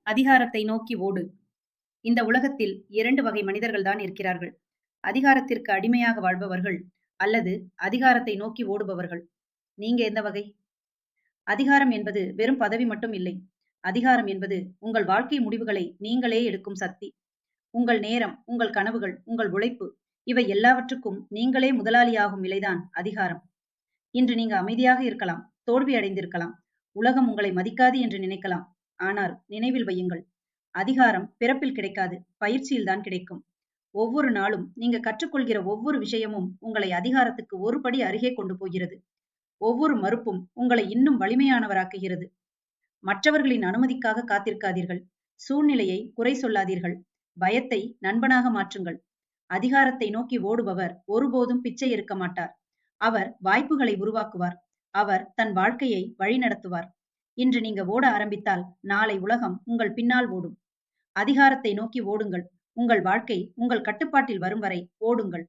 அதிகாரத்தை நோக்கி ஓடு. இந்த உலகத்தில் 2 வகை மனிதர்கள் தான் இருக்கிறார்கள். அதிகாரத்திற்கு அடிமையாக வாழ்பவர்கள் அல்லது அதிகாரத்தை நோக்கி ஓடுபவர்கள். நீங்க எந்த வகை? அதிகாரம் என்பது வெறும் பதவி மட்டும் இல்லை. அதிகாரம் என்பது உங்கள் வாழ்க்கை முடிவுகளை நீங்களே எடுக்கும் சக்தி. உங்கள் நேரம், உங்கள் கனவுகள், உங்கள் உழைப்பு இவை எல்லாவற்றுக்கும் நீங்களே முதலாளியாகும் நிலைதான் அதிகாரம். இன்று நீங்க அமைதியாக இருக்கலாம், தோல்வி அடைந்திருக்கலாம், உலகம் உங்களை மதிக்காது என்று நினைக்கலாம். ஆனால் நினைவில் வையுங்கள், அதிகாரம் பிறப்பில் கிடைக்காது, பயிற்சியில்தான் கிடைக்கும். ஒவ்வொரு நாளும் நீங்க கற்றுக்கொள்கிற ஒவ்வொரு விஷயமும் உங்களை அதிகாரத்துக்கு ஒரு படி அருகே கொண்டு போகிறது. ஒவ்வொரு மறுப்பும் உங்களை இன்னும் வலிமையானவராக்குகிறது. மற்றவர்களின் அனுமதிக்காக காத்திருக்காதீர்கள். சூழ்நிலையை குறை சொல்லாதீர்கள். பயத்தை நண்பனாக மாற்றுங்கள். அதிகாரத்தை நோக்கி ஓடுபவர் ஒருபோதும் பிச்சை எடுக்க மாட்டார். அவர் வாய்ப்புகளை உருவாக்குவார். அவர் தன் வாழ்க்கையை வழிநடத்துவார். இன்று நீங்க ஓட ஆரம்பித்தால் நாளை உலகம் உங்கள் பின்னால் ஓடும். அதிகாரத்தை நோக்கி ஓடுங்கள். உங்கள் வாழ்க்கை உங்கள் கட்டுப்பாட்டில் வரும் வரை ஓடுங்கள்.